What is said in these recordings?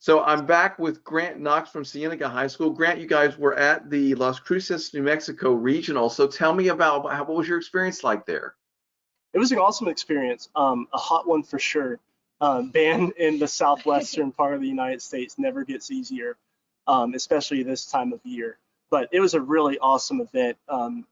So I'm back with Grant Knox from Cienega High School. Grant, you guys were at the Las Cruces, New Mexico regional. So tell me about what was your experience like there? It was an awesome experience, a hot one for sure. Band in the southwestern part of the United States never gets easier, especially this time of year. But it was a really awesome event.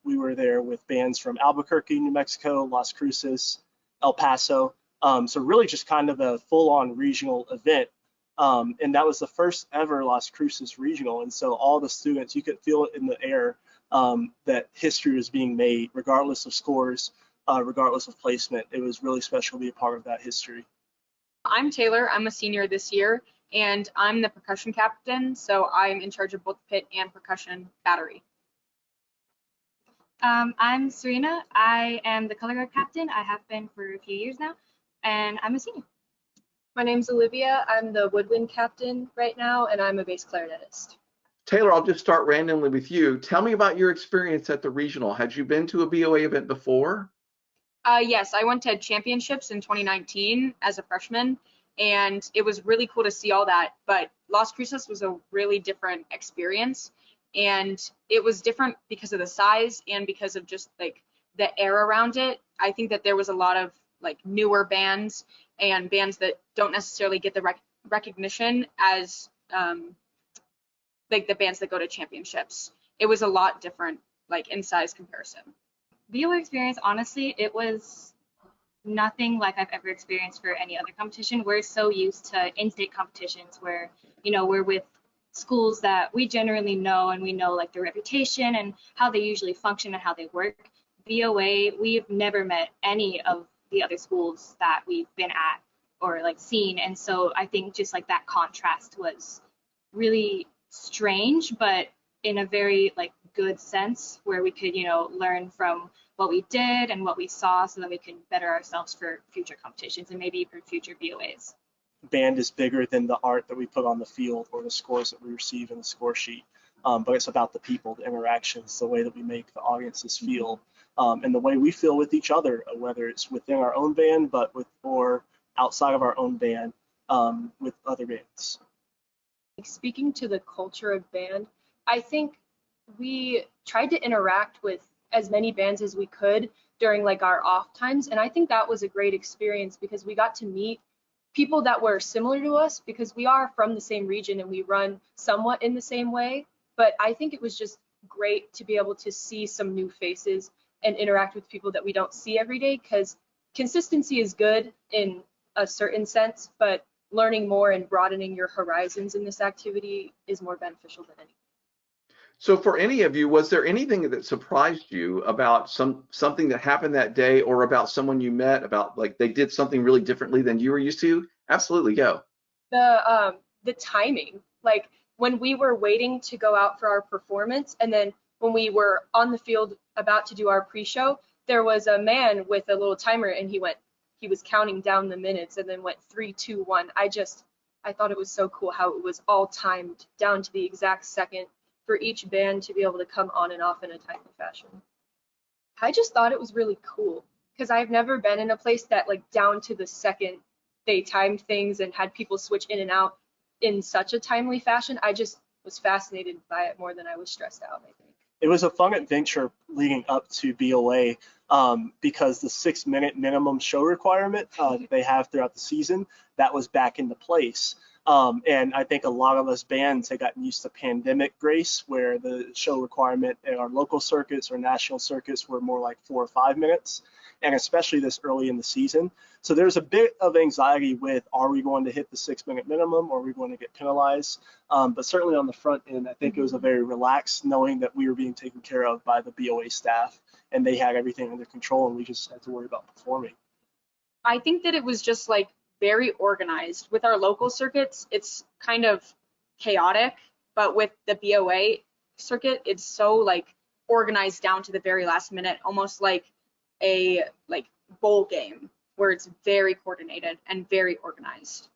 We were there with bands from Albuquerque, New Mexico, Las Cruces, El Paso. So really just kind of a full-on regional event. And that was the first ever Las Cruces regional. And so all the students, you could feel it in the air that history was being made, regardless of scores, regardless of placement. It was really special to be a part of that history. I'm Taylor. I'm a senior this year, and I'm the percussion captain, so I'm in charge of both pit and percussion battery. I'm Serena. I am the color guard captain. I have been for a few years now, and I'm a senior. My name's Olivia. I'm the woodwind captain right now, and I'm a bass clarinetist. Taylor, I'll just start randomly with you. Tell me about your experience at the regional. Had you been to a BOA event before? Yes, I went to championships in 2019 as a freshman, and it was really cool to see all that. But Las Cruces was a really different experience, and it was different because of the size and because of just like the air around it. I think that there was a lot of like newer bands and bands that don't necessarily get the recognition as like the bands that go to championships. It was a lot different, like in size comparison. BOA Experience, honestly, it was nothing like I've ever experienced for any other competition. We're so used to in-state competitions where, you know, we're with schools that we generally know and we know like their reputation and how they usually function and how they work. BOA, we've never met any of the other schools that we've been at or like seen. And so I think just like that contrast was really strange, but in a very like good sense where we could, you know, learn from what we did and what we saw so that we can better ourselves for future competitions and maybe for future BOAs. Band is bigger than the art that we put on the field or the scores that we receive in the score sheet. But it's about the people, the interactions, the way that we make the audiences feel, and the way we feel with each other, whether it's within our own band, but with or outside of our own band with other bands. Speaking to the culture of band, I think we tried to interact with as many bands as we could during like our off times, and I think that was a great experience because we got to meet people that were similar to us because we are from the same region and we run somewhat in the same way. But I think it was just great to be able to see some new faces and interact with people that we don't see every day, because consistency is good in a certain sense, but learning more and broadening your horizons in this activity is more beneficial than anything. So for any of you, was there anything that surprised you about something that happened that day or about someone you met, about like they did something really differently than you were used to? Absolutely, go. The timing, like when we were waiting to go out for our performance, and then when we were on the field about to do our pre-show, there was a man with a little timer and he was counting down the minutes and then went 3, 2, 1. I thought it was so cool how it was all timed down to the exact second for each band to be able to come on and off in a timely fashion. I just thought it was really cool because I've never been in a place that like down to the second they timed things and had people switch in and out in such a timely fashion. I just was fascinated by it more than I was stressed out, I think. It was a fun adventure leading up to BOA because the 6-minute minimum show requirement that they have throughout the season, that was back into place. And I think a lot of us bands had gotten used to pandemic grace, where the show requirement in our local circuits or national circuits were more like 4 or 5 minutes, and especially this early in the season. So there's a bit of anxiety with, are we going to hit the 6-minute minimum or are we going to get penalized? But certainly on the front end, I think it was a very relaxed knowing that we were being taken care of by the BOA staff and they had everything under control and we just had to worry about performing. I think that it was just like very organized. With our local circuits, it's kind of chaotic, but with the BOA circuit, it's so like organized down to the very last minute, almost like a bowl game where it's very coordinated and very organized.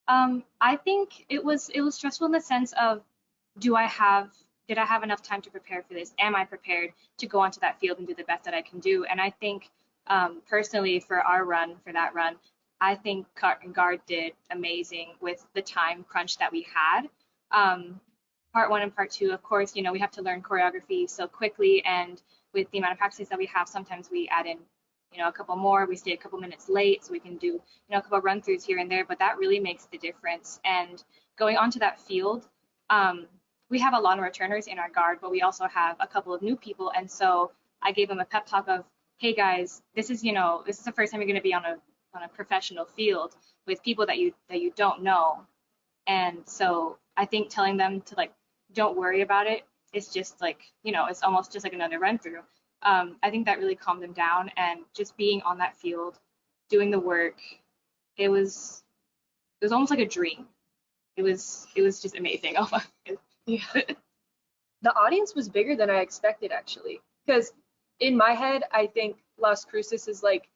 I think it was stressful in the sense of, did I have enough time to prepare for this? Am I prepared to go onto that field and do the best that I can do? And I think personally for that run, I think Cart and Guard did amazing with the time crunch that we had. Part one and part two, of course, you know, we have to learn choreography so quickly, and with the amount of practices that we have, sometimes we add in, you know, a couple more, we stay a couple minutes late so we can do, you know, a couple run throughs here and there, but that really makes the difference. And going onto that field, we have a lot of returners in our guard, but we also have a couple of new people, and so I gave them a pep talk of, hey guys, this is, you know, this is the first time you're going to be on a professional field with people that you don't know. And so I think telling them to, like, don't worry about it, it's just like, you know, it's almost just like another run through. I think that really calmed them down, and just being on that field, doing the work, it was almost like a dream. It was just amazing. Yeah. The audience was bigger than I expected, actually, because in my head, I think Las Cruces is like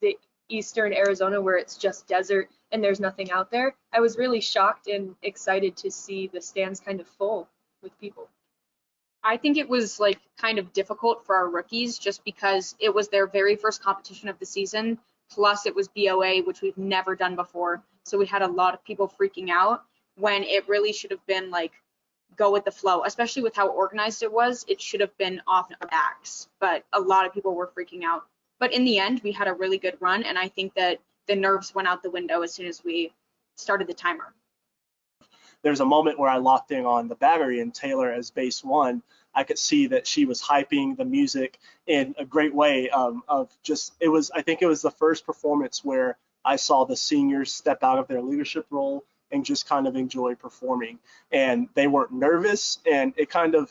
the eastern Arizona where it's just desert and there's nothing out there. I was really shocked and excited to see the stands kind of full with people. I think it was like kind of difficult for our rookies just because it was their very first competition of the season. Plus it was BOA, which we've never done before. So we had a lot of people freaking out when it really should have been like, go with the flow, especially with how organized it was. It should have been off our backs, but a lot of people were freaking out. But in the end, we had a really good run, and I think that the nerves went out the window as soon as we started the timer. There's a moment where I locked in on the battery and Taylor as base one. I could see that she was hyping the music in a great way. I think it was the first performance where I saw the seniors step out of their leadership role and just kind of enjoy performing. And they weren't nervous, and it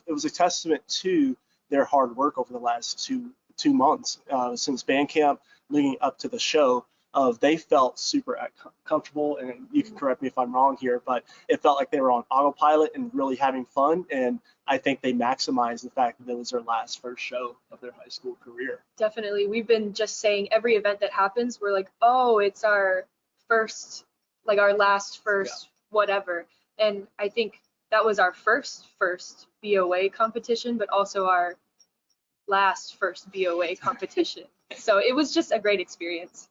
was a testament to their hard work over the last two months since band camp leading up to the show. They felt super comfortable, and you can correct me if I'm wrong here, but it felt like they were on autopilot and really having fun. And I think they maximized the fact that it was their first show of their high school career. Definitely. We've been just saying every event that happens, we're like, oh, it's our first, like our last first whatever. And I think that was our first BOA competition, but also our last first BOA competition. So it was just a great experience.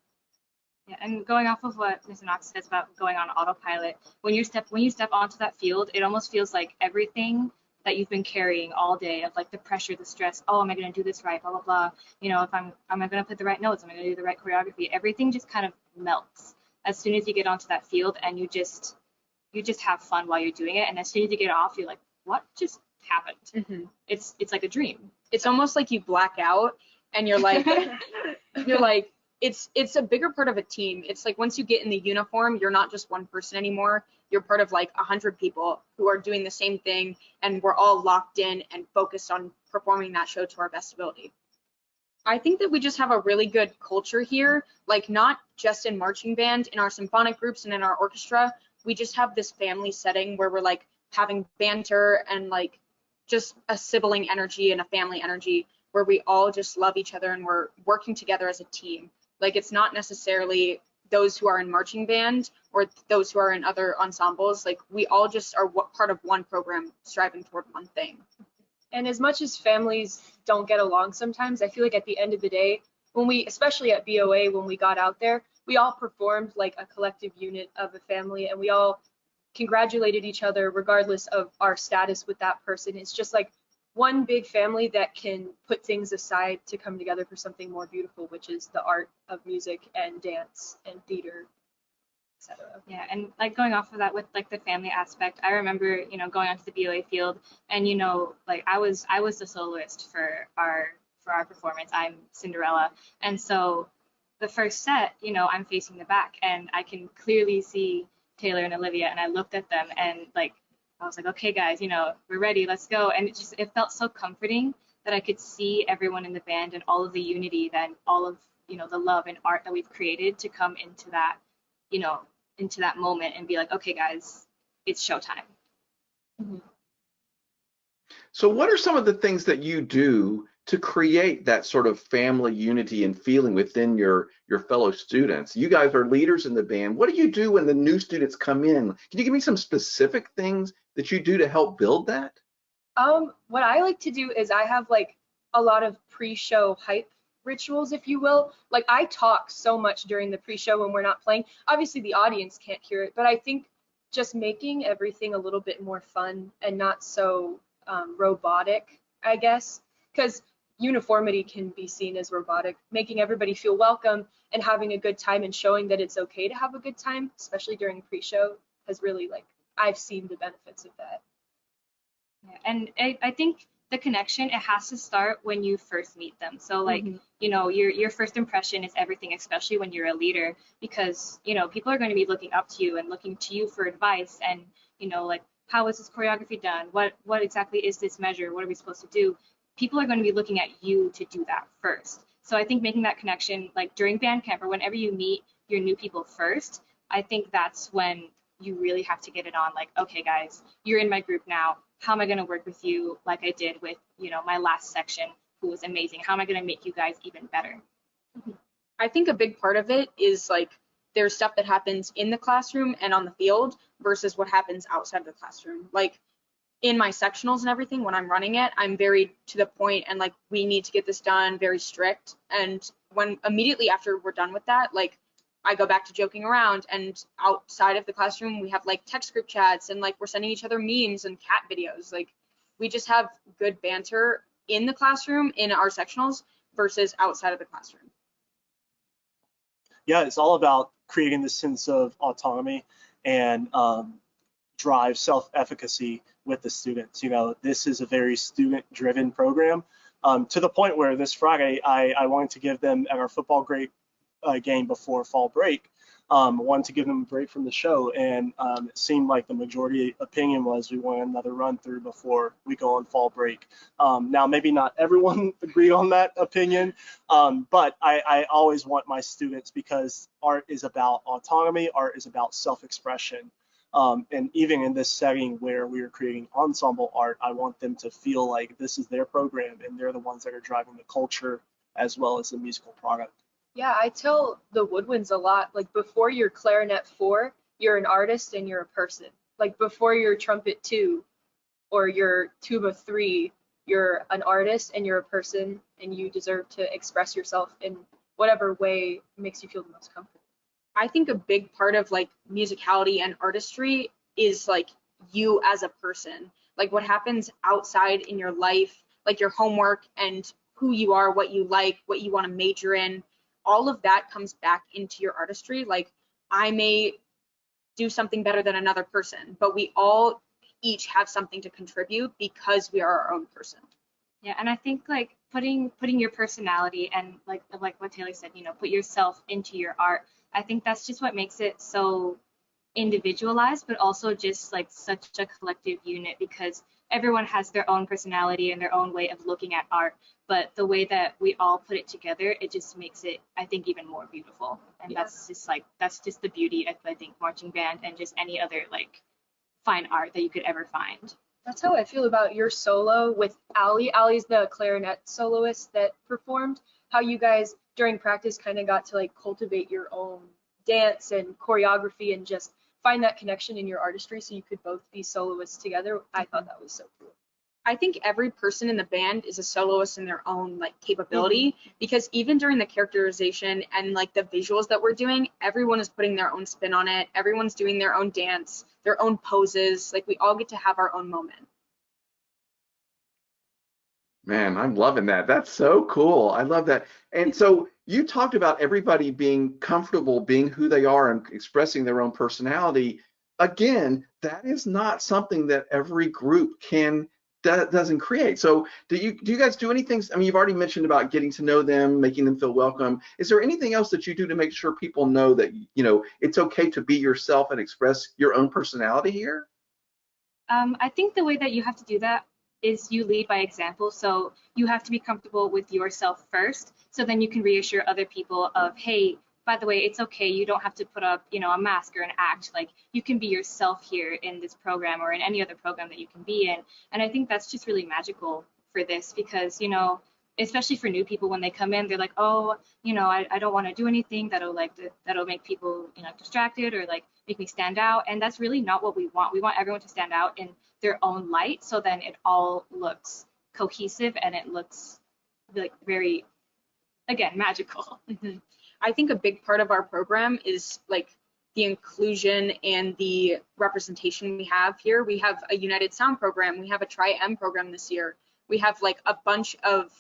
Yeah, and going off of what Mr. Knox says about going on autopilot, when you step onto that field, it almost feels like everything that you've been carrying all day, of like the pressure, the stress, oh, am I going to do this right, blah blah blah, you know, am I going to put the right notes, am I going to do the right choreography, everything just kind of melts as soon as you get onto that field, and you just have fun while you're doing it. And as soon as you get off, you're like, what just happened? Mm-hmm. It's like a dream. It's almost like you black out and you're like it's a bigger part of a team. It's like once you get in the uniform, you're not just one person anymore. You're part of like 100 people who are doing the same thing, and we're all locked in and focused on performing that show to our best ability. I think that we just have a really good culture here, like not just in marching band, in our symphonic groups and in our orchestra. We just have this family setting where we're like having banter and like just a sibling energy and a family energy where we all just love each other and we're working together as a team. Like it's not necessarily those who are in marching band or those who are in other ensembles. Like we all just are part of one program striving toward one thing. And as much as families don't get along sometimes, I feel like at the end of the day, when we, especially at BOA, when we got out there, we all performed like a collective unit of a family, and we all congratulated each other regardless of our status with that person. It's just like one big family that can put things aside to come together for something more beautiful, which is the art of music and dance and theater, etc. Yeah, and like going off of that with like the family aspect, I remember, you know, going onto the BOA field, and you know, like I was the soloist for our performance. I'm Cinderella, and so the first set, you know, I'm facing the back, and I can clearly see Taylor and Olivia, and I looked at them, and like I was like, okay guys, you know, we're ready, let's go. And it felt so comforting that I could see everyone in the band and all of the unity, then all of, you know, the love and art that we've created to come into that, you know, into that moment and be like, okay guys, it's showtime. Mm-hmm. So what are some of the things that you do to create that sort of family unity and feeling within your fellow students? You guys are leaders in the band. What do you do when the new students come in? Can you give me some specific things that you do to help build that? What I like to do is I have like a lot of pre-show hype rituals, if you will. Like I talk so much during the pre-show when we're not playing. Obviously the audience can't hear it, but I think just making everything a little bit more fun and not so robotic, I guess, because uniformity can be seen as robotic. Making everybody feel welcome and having a good time and showing that it's okay to have a good time, especially during pre-show, has really, like, I've seen the benefits of that. Yeah, and I think the connection, it has to start when you first meet them. So like, you know, your first impression is everything, especially when you're a leader, because, you know, people are going to be looking up to you and looking to you for advice and, you know, like, how is this choreography done? What exactly is this measure? What are we supposed to do? People are going to be looking at you to do that first. So I think making that connection, like during band camp or whenever you meet your new people first, I think that's when you really have to get it on. Like, okay, guys, you're in my group now. How am I going to work with you like I did with, you know, my last section, who was amazing? How am I going to make you guys even better? I think a big part of it is like there's stuff that happens in the classroom and on the field versus what happens outside of the classroom. Like in my sectionals and everything, when I'm running it, I'm very to the point and like, we need to get this done, very strict. And when immediately after we're done with that, like I go back to joking around, and outside of the classroom, we have like text group chats and like we're sending each other memes and cat videos. Like we just have good banter in the classroom, in our sectionals versus outside of the classroom. Yeah, it's all about creating this sense of autonomy and drive self-efficacy with the students. You know, this is a very student-driven program, to the point where this Friday I wanted to give them at our football game before fall break, wanted to give them a break from the show, and it seemed like the majority opinion was we want another run through before we go on fall break. Now maybe not everyone agreed on that opinion, but I always want my students, because art is about autonomy, art is about self-expression. And even in this setting where we are creating ensemble art, I want them to feel like this is their program and they're the ones that are driving the culture as well as the musical product. Yeah, I tell the woodwinds a lot, like before you're clarinet 4, you're an artist and you're a person. Like before you're trumpet 2 or your tuba 3, you're an artist and you're a person, and you deserve to express yourself in whatever way makes you feel the most comfortable. I think a big part of like musicality and artistry is like you as a person, like what happens outside in your life, like your homework and who you are, what you like, what you want to major in. All of that comes back into your artistry. Like I may do something better than another person, but we all each have something to contribute because we are our own person. Yeah, and I think like putting your personality and like what Taylor said, you know, put yourself into your art. I think that's just what makes it so individualized, but also just like such a collective unit, because everyone has their own personality and their own way of looking at art, but the way that we all put it together, it just makes it, I think, even more beautiful. And Yeah. that's just the beauty of, I think, marching band and just any other like fine art that you could ever find. That's how I feel about your solo with Allie. Allie's the clarinet soloist that performed. How you guys during practice kind of got to like cultivate your own dance and choreography and just find that connection in your artistry so you could both be soloists together. I thought that was so cool. I think every person in the band is a soloist in their own like capability, because even during the characterization and like the visuals that we're doing, everyone is putting their own spin on it. Everyone's doing their own dance, their own poses. Like we all get to have our own moment. Man, I'm loving that. That's so cool. I love that. And so you talked about everybody being comfortable being who they are and expressing their own personality. Again, that is not something that every group doesn't create. So do you guys do anything? I mean, you've already mentioned about getting to know them, making them feel welcome. Is there anything else that you do to make sure people know that, you know, it's okay to be yourself and express your own personality here? I think the way that you have to do that is you lead by example. So you have to be comfortable with yourself first, so then you can reassure other people of, hey, by the way, it's okay. You don't have to put up, you know, a mask or an act. Like you can be yourself here in this program or in any other program that you can be in. And I think that's just really magical for this, because, you know, especially for new people, when they come in, they're like, oh, you know, I don't want to do anything that'll make people, you know, distracted or like make me stand out. And that's really not what we want. We want everyone to stand out in their own light, so then it all looks cohesive and it looks like very again, magical. I think a big part of our program is like the inclusion and the representation we have here. We have a United Sound program. We have a Tri-M program this year. We have like a bunch of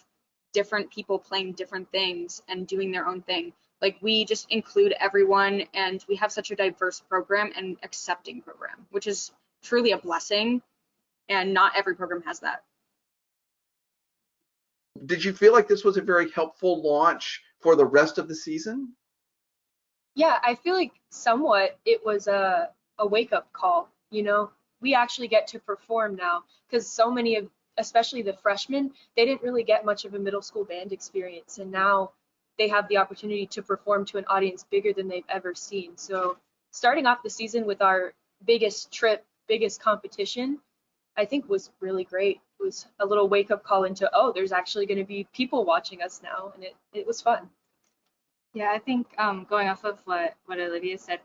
different people playing different things and doing their own thing. Like we just include everyone, and we have such a diverse program and accepting program, which is truly a blessing, and not every program has that. Did you feel like this was a very helpful launch for the rest of the season? Yeah, I feel like somewhat it was a wake-up call. You know, we actually get to perform now, because so many of, especially the freshmen, they didn't really get much of a middle school band experience, and now they have the opportunity to perform to an audience bigger than they've ever seen. So starting off the season with our biggest trip, biggest competition, I think was really great. It was a little wake-up call into, oh, there's actually going to be people watching us now, and it was fun. Yeah, I think going off of what Olivia said,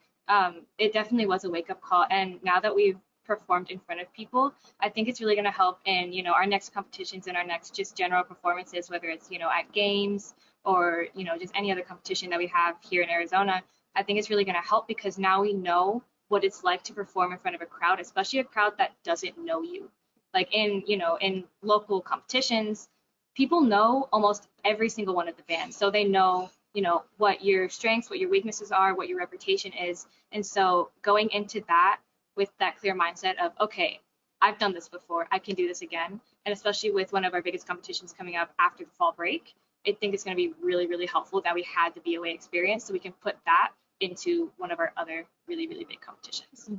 it definitely was a wake-up call. And now that we've performed in front of people, I think it's really going to help in, you know, our next competitions and our next just general performances, whether it's, you know, at games or, you know, just any other competition that we have here in Arizona. I think it's really going to help because now we know what it's like to perform in front of a crowd, especially a crowd that doesn't know you. Like in, you know, in local competitions, people know almost every single one of the bands. So they know, you know, what your strengths, what your weaknesses are, what your reputation is. And so going into that with that clear mindset of, okay, I've done this before, I can do this again. And especially with one of our biggest competitions coming up after the fall break, I think it's going to be really, really helpful that we had the BOA experience so we can put that into one of our other really, really big competitions.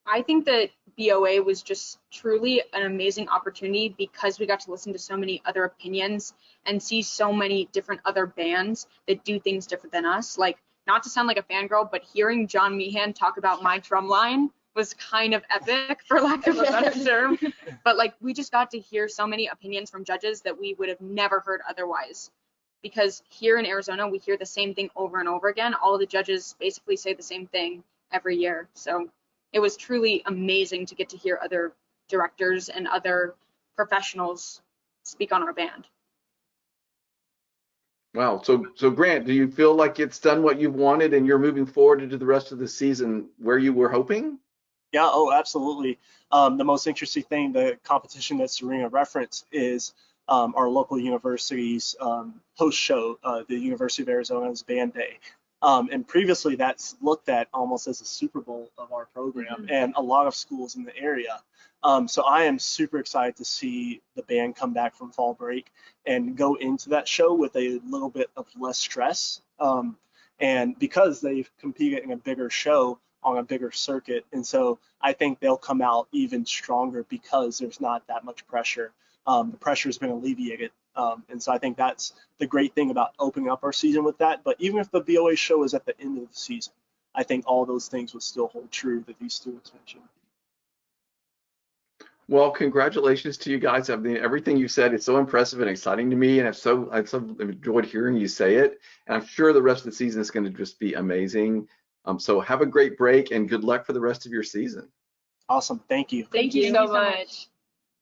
I think that BOA was just truly an amazing opportunity because we got to listen to so many other opinions and see so many different other bands that do things different than us. Like, not to sound like a fangirl, but hearing John Meehan talk about My Drumline was kind of epic, for lack of a better term. But like, we just got to hear so many opinions from judges that we would have never heard otherwise. Because here in Arizona, we hear the same thing over and over again. All of the judges basically say the same thing every year. So it was truly amazing to get to hear other directors and other professionals speak on our band. Wow. So Grant, do you feel like it's done what you've wanted and you're moving forward into the rest of the season where you were hoping? Yeah, oh, absolutely. The most interesting thing, the competition that Serena referenced, is our local university's host show, the University of Arizona's Band Day. And previously that's looked at almost as a Super Bowl of our program and a lot of schools in the area. So I am super excited to see the band come back from fall break and go into that show with a little bit of less stress. And because they've competed in a bigger show on a bigger circuit. And so I think they'll come out even stronger because there's not that much pressure. The pressure has been alleviated. And so I think that's the great thing about opening up our season with that. But even if the BOA show is at the end of the season, I think all those things would still hold true that these students mentioned. Well, congratulations to you guys. I mean, everything you said is so impressive and exciting to me, and I've so enjoyed hearing you say it. And I'm sure the rest of the season is going to just be amazing. So have a great break and good luck for the rest of your season. Awesome. Thank you. Thank you so much.